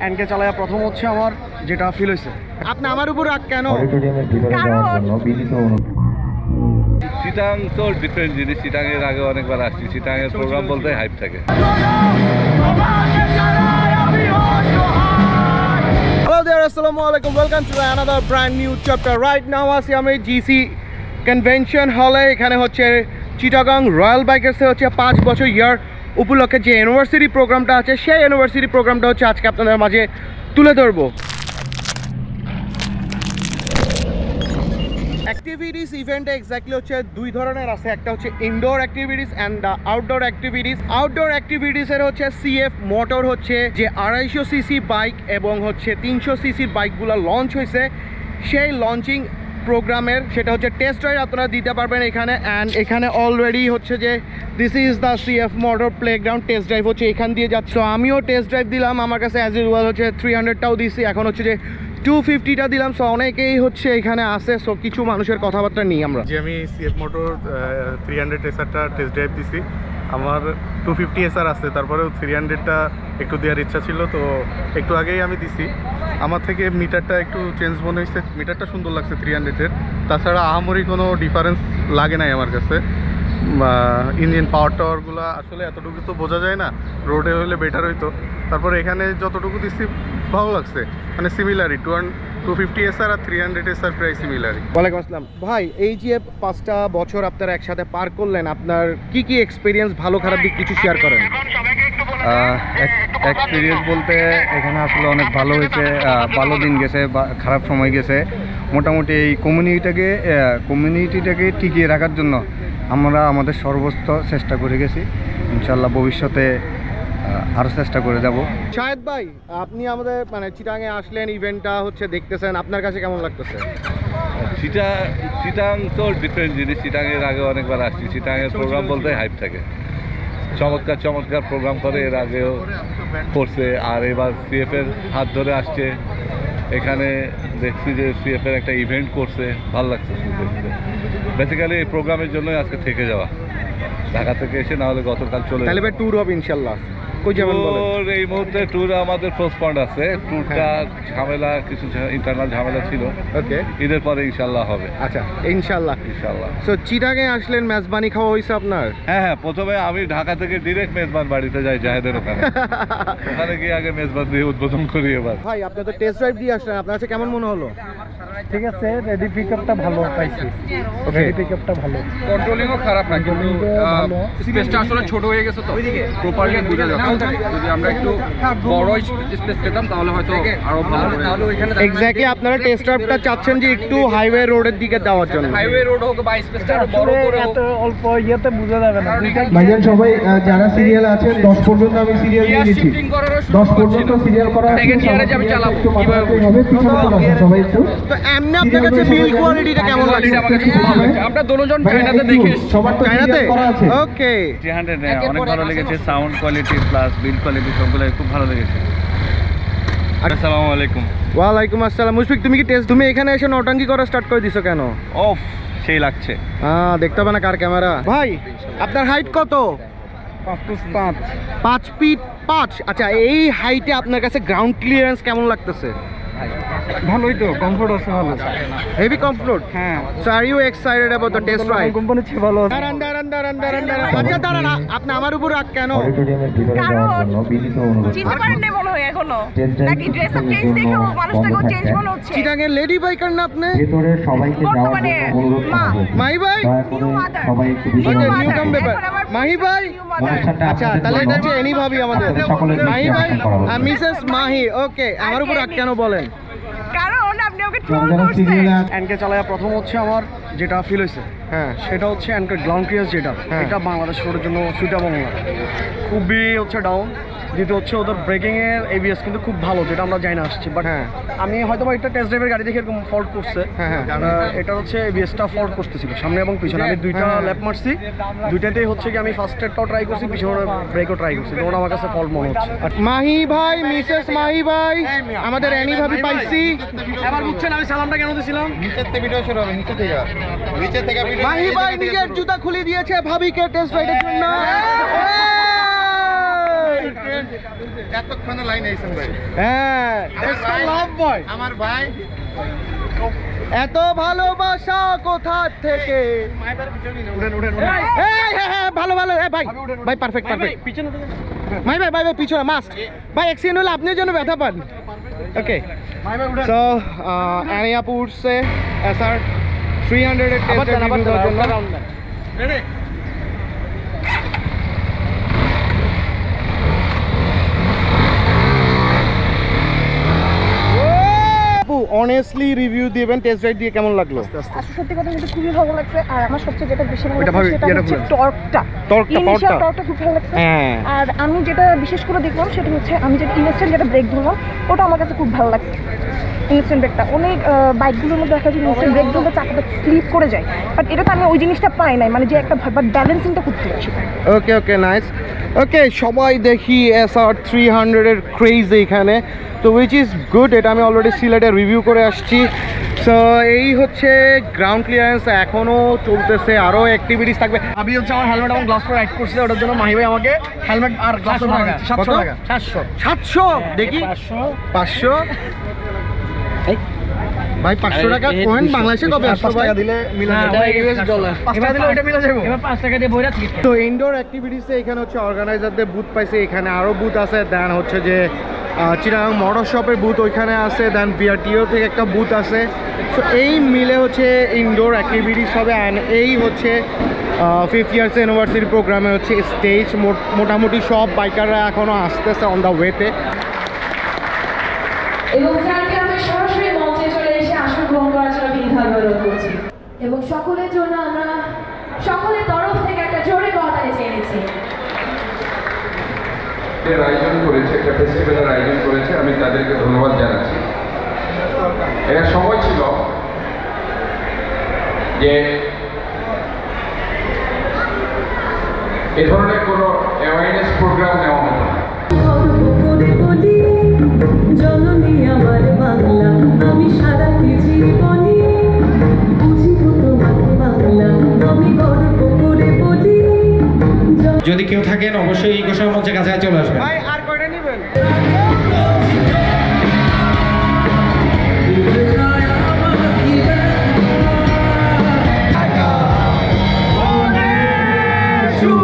NK চালায়া প্রথম হচ্ছে আমার যেটা ফিল হয়েছে। আপনি আমার উপর রাগ কেন? চিটাং তো ডিফারেন্ট জিনিস। চিটাং এর আগে অনেকবার আসছি। চিটাং এর প্রোগ্রাম বলতে হাইপ থাকে। Hello there, assalamu alaikum, welcome to another brand new chapter. Right now আছি আমি জিসি কনভেনশন হলে। এখানে হচ্ছে চিটাগাং রয়্যাল বাইকার্সে হচ্ছে 5 বছর ইয়ার উপলক্ষে যে ইউনিভার্সিটি প্রোগ্রামটা আছে, সেই ইউনিভার্সিটি প্রোগ্রামটা হচ্ছে আজকে আপনাদের মাঝে তুলে ধরবো। অ্যাক্টিভিটিস ইভেন্টে এক্স্যাক্টলি হচ্ছে দুই ধরনের আছে, একটা হচ্ছে indoor activities and outdoor activities. আউটডোর অ্যাক্টিভিটিসের হচ্ছে সিএফ মোটর হচ্ছে যে 250 সিসি বাইক এবং হচ্ছে 300 সিসির বাইকগুলো লঞ্চ হয়েছে, সেই লঞ্চিং প্রোগ্রামের সেটা হচ্ছে টেস্ট ড্রাইভ আপনারা দিতে পারবেন এখানে। অ্যান্ড এখানে অলরেডি হচ্ছে যে this is the CF motor playground, test drive হচ্ছে এখান দিয়ে যাচ্ছে। আমিও টেস্ট ড্রাইভ দিলাম, আমার কাছে অ্যাজ ইউজুয়াল হচ্ছে 300টাও দিছি, এখন হচ্ছে যে 250টা দিলাম। সো অনেকেই হচ্ছে এখানে আসে। সো কিছু মানুষের কথাবার্তা নিই আমরা। যে আমি সিএফ মোটর 300 এসআরটা টেস্ট ড্রাইভ দিছি, আমার 250 এসআর আছে, তারপরেও 300টা একটু দেওয়ার ইচ্ছা ছিল, তো একটু আগেই আমি দিছি। আমার থেকে মিটারটা একটু চেঞ্জ মনে হয়েছে, মিটারটা সুন্দর লাগছে 300-এর। তাছাড়া আহামরি কোনো ডিফারেন্স লাগে নাই আমার কাছে। ইঞ্জিন পাওয়ার টাওয়ারগুলো আসলে এতটুকু তো বোঝা যায় না, রোডে হলে বেটার হইতো। তারপরে এখানে যতটুকু দিচ্ছি ভালো লাগছে, মানে সিমিলারই 250 এসআর আর 300 এসআর প্রায় সিমিলারই। ওয়ালাইকুম আসসালাম ভাই, এই যে 5টা বছর আপনারা একসাথে পার করলেন, আপনার কি কি এক্সপিরিয়েন্স, ভালো খারাপ দিক কিছু শেয়ার করেন। এক্সপিরিয়েন্স বলতে এখানে আসলে অনেক ভালো হয়েছে, ভালো দিন গেছে, খারাপ সময় গেছে। মোটামুটি এই কমিউনিটিটাকে টিকিয়ে রাখার জন্য আমরা আমাদের সর্বোচ্চ চেষ্টা করে গেছি। ইনশাল্লাহ ভবিষ্যতে আরও চেষ্টা করে যাব। শাহেদ ভাই, আপনি আমাদের মানে চিটাঙে আসলেন, ইভেন্টটা হচ্ছে দেখতেছেন, আপনার কাছে কেমন লাগতেছে? চিটাং তো ডিফারেন্ট জিনিস। চিটাং এর আগে অনেকবার আসছি। চিটাং এর প্রোগ্রাম বলতে হাইপ থাকে। চমৎকার চমৎকার প্রোগ্রাম করে, এর আগেও করছে, আর এবার সিএফ এর হাত ধরে আসছে। এখানে দেখছি যে সিএফ এর একটা ইভেন্ট করছে, ভালো লাগছে শুনতে। বেসিক্যালি এই প্রোগ্রামের জন্যই আজকে থেকে যাওয়া, ঢাকা থেকে এসে, না হলে গতকাল চলে তাহলে ট্যুর হবে ইনশাল্লাহ। কই যাবেন বলেন? এই মুহূর্তে ট্যুর আমাদের পোস্টপন্ড আছে। ট্যুরটা ঝামেলা, কিছু ইন্টারনাল ঝামেলা ছিল। ওকে, ঈদের পরে ইনশাল্লাহ হবে। আচ্ছা ইনশাল্লাহ। সো চিটাঙে আসলেন, মেজবানি খাওয়া হয়েছে আপনার? হ্যাঁ, প্রথমে আমি ঢাকা থেকে ডিরেক্ট মেজবান বাড়িতে যাই, জাহেদের ওখানে। ওখানে গিয়ে আগে মেজবান দিয়ে উদ্বোধন করি। এবার ভাই আপনি তো টেস্ট ড্রাইভ দিয়ে আসলেন, আপনার কাছে কেমন মনে হলো? ঠিক আছে, রেডি পিকআপটা ভালো পাইছি। রেডি পিকআপটা ভালো, কন্ট্রোলিংও খারাপ না, কিন্তু স্পেসটা আসলে ছোট হয়ে গেছে, তো প্রপারলি বোঝা যাচ্ছে। যদি আমরা একটু বড় স্পেস পেতাম তাহলে হয়তো আরো ভালো করে। এক্স্যাক্টলি আপনারা টেস্ট ড্রাইভটা চাচ্ছেন যে একটু হাইওয়ে রোডের দিকে দেওয়ার জন্য। হাইওয়ে রোড হোক বা স্পেসটা আরো বড় করে হোক, এত অল্প ইয়েতে বোঝা যাবে না। ভাইজান সবাই যারা সিরিয়াল আছেন 10 পর্যন্ত আমি সিরিয়াল দিয়ে দিচ্ছি। 10 পর্যন্ত সিরিয়াল করা আছে। সেকেন্ড ইয়ারে যে আমি চালাবো কিভাবে হবে পিছনে চলে আসুন সবাই একটু। তো এমনি আপনার কাছে বিল কোয়ালিটিটা কেমন লাগছে? আমার কাছে খুব ভালো লাগছে। আমরা দুজন চায়নাতে দেখে সবার তো চায়নাতে সিরিয়াল করা আছে। ওকে, 300 অনেক ভালো লেগেছে, sound quality plus build quality সবগুলো খুব ভালো লেগেছে। আসসালামু আলাইকুম। ওয়ালাইকুম আসসালাম। মুশফিক, তুমি এখানে এসে নটাঙ্কি করা স্টার্ট করে দিছো কেন? অফ সেই লাগছে। দেখতে হবে না কার ক্যামেরা। ভাই আপনার হাইট কত? 5 ফিট 5। আচ্ছা, এই হাইটে আপনার কাছে গ্রাউন্ড ক্লিয়ারেন্স কেমন লাগতেছে? ভালোই তো, কমফোর্ট আছে ভালো। Heavy comfort. হ্যাঁ। So are you excited about the test ride? Company চেয়ে ভালো। দাঁড়ান। আচ্ছা দাঁড়ান, আপনি আমার উপর রাগ কেন? অডিটোরিয়ামের ভিতরে যাওয়ার জন্য বিনীত অনুরোধ। চিনতে পারেন না মনে হয় এখনো, নাকি ড্রেস আপ চেঞ্জ দেখেও মানুষটাকে চেঞ্জ মনে হচ্ছে। চিটাঙের লেডি বাইকার না আপনি? ভিতরে সবাইকে যাওয়ার জন্য অনুরোধ করা হয়েছে। মাহি ভাই, দয়া করে সবাই একটু ভিতরে নিউ কাম ব্যাপার। মাহি ভাই, আচ্ছা তাহলে এটা হচ্ছে এনি ভাবি আমাদের। মাহি ভাই, মিসেস মাহি। ওকে, আমার উপর রাগ কেন বলেন? কারণ আপনি ওকে ট্রোল করছেন। এনকে চালায়া প্রথম হচ্ছে আমার যেটা ফিল হয়েছে, হ্যাঁ সেটা হচ্ছে এনকে গ্রাউন্ড ক্লিয়ারেন্স যেটা, এটা বাংলাদেশ রোডের জন্য সুইটেবল না, খুবই হচ্ছে ডাউন। দ্বিতীয় হচ্ছে ওদের ব্রেকিংয়ের এবিএস কিন্তু খুব ভালো, যেটা আমরা জানি না আসছি। বাট আমি হয়তো বা এটা টেস্ট ড্রাইভের গাড়ি দেখে এরকম ফল্ট করছে। এটা হচ্ছে এবিএসটা ফল্ট করতেছিল সামনে এবং পিছনে। আমি দুইটা ল্যাপ মারছি, দুইটাতেই হচ্ছে কি আমি ফার্স্ট স্টেটটাও ট্রাই করছি, পিছনে ব্রেকও ট্রাই করছি, তখন আমার কাছে ফল্ট মনে হচ্ছে। মাহি ভাই, মিসেস মাহি ভাই, আমাদের অ্যানি ভাবি পাইছি। এবার বুঝছেন আমি সালামটা কেন দিয়েছিলাম? নিচের থেকে ভিডিও শুরু হবে, নিচে থেকে ভিডিও। মাহি ভাই নিজের জুতা খুলে দিয়েছে ভাবিকে টেস্ট রাইডের জন্য। এতক্ষণে লাইন আইছেন ভাই। হ্যাঁ আমার ভাই এত ভালোবাসা কোথা থেকে হ্যাঁ ভালো ভালো ভাই ভাই পারফেক্ট পারফেক্ট ভাই ভাই ভাই ভাই পিছনে মাস্ক ভাই অ্যাক্সিডেন্ট হলে আপনিও যেন ব্যথা পান ওকে সো অ্যানিয়াপু উঠছে SR 300 এর টেস্ট রিভিউ দেওয়ার জন্য অনেস্টলি রিভিউ দিবেন টেস্ট রাইড দিয়ে কেমন লাগলো সত্যি কথা বলতে খুবই ভালো লাগছে আর আমার সবচেয়ে যেটা বেশি ভালো এটা লাগছে ভাবে- সেটা এটা হচ্ছে বলেন। টর্কটা টর্কটা, ইনিশিয়াল পাওয়ারটা। টর্কটা খুব ভালো লাগছে হ্যাঁ। আর আমি যেটা বিশেষ করে দেখলাম সেটা হচ্ছে আমি যেটা ইনস্ট্যান্ট যেটা ব্রেক ধরলাম ওটা আমার কাছে খুব ভালো লাগছে ইনস্ট্যান্ট ব্রেকটা অনেক বাইকগুলোর মধ্যে দেখা যায় ইনস্ট্যান্ট ব্রেক ধরলে চাকাটা স্লিপ করে যায় বাট এটাতে আমি ওই জিনিসটা পাই নাই মানে যে একটা বাট ব্যালেন্সিংটা খুব ভালো ছিল ওকে ওকে নাইস ওকে সবাই দেখি SR 300 এর ক্রেজ এইখানে তো উইচ ইজ গুড এটা আমি অলরেডি সিলেটে রিভিউ করে আসছি সো এই হচ্ছে গ্রাউন্ড ক্লিয়ারেন্স এখনও চলতেছে আরও অ্যাক্টিভিটিস থাকবে আমি হচ্ছে আমার হেলমেট এবং গ্লাস পরে রাইড করছি ওটার জন্য মাহি ভাই আমাকে হেলমেট আর গ্লাস পরে 700 টাকা 700 দেখি 500 ভাই 500 টাকা কয়েন বাংলাদেশে কবে 5 টাকা দিলে মিলে যাবে ইউএস ডলার 5 টাকা দিলে ওটা মিলে যাবে এবার 5 টাকা দিয়ে বইরা টিকিট তো ইনডোর অ্যাক্টিভিটিসে এখানে হচ্ছে অর্গানাইজারদের বুথ পাইছে এখানে আরও বুথ আছে দেন হচ্ছে যে চিটাগাং মোটর শপের বুথ ওইখানে আছে দেন বিআরটিও থেকে একটা বুথ আছে সো এই মিলে হচ্ছে ইনডোর অ্যাক্টিভিটিস হবে অ্যান্ড এই হচ্ছে 5 ইয়ার্স অ্যানিভার্সারি প্রোগ্রামে হচ্ছে স্টেজ মোটামুটি সব বাইকাররা এখনও আসতেছে অন দ্য ওয়েতে এবং স্যারকে আমরা সরাসরি মঞ্চে চলে এসে আসন গ্রহণ করার জন্য বিনীতভাবে অনুরোধ করছি এবং সকলের জন্য আমরা সকলের তরফ থেকে একটা জোরে করতালি চেয়ে নিচ্ছি আয়োজন করেছে একটা ফেস্টিভ্যালের আয়োজন করেছে আমি তাদেরকে ধন্যবাদ জানাচ্ছি এটা সময় ছিল যে এ ধরনের কোনো অ্যাওয়ারনেস প্রোগ্রাম নেওয়া হতো না জননী আমার বাংলা আমি সারা জীবনী বুঝিব তোমাকে বাংলা আমি গর্ব করে বলি যদি কেউ থাকেন অবশ্যই এই ঘোষণা মঞ্চের কাছে চলে আসবেন ভাই আর কয়টা নেবেন শুধু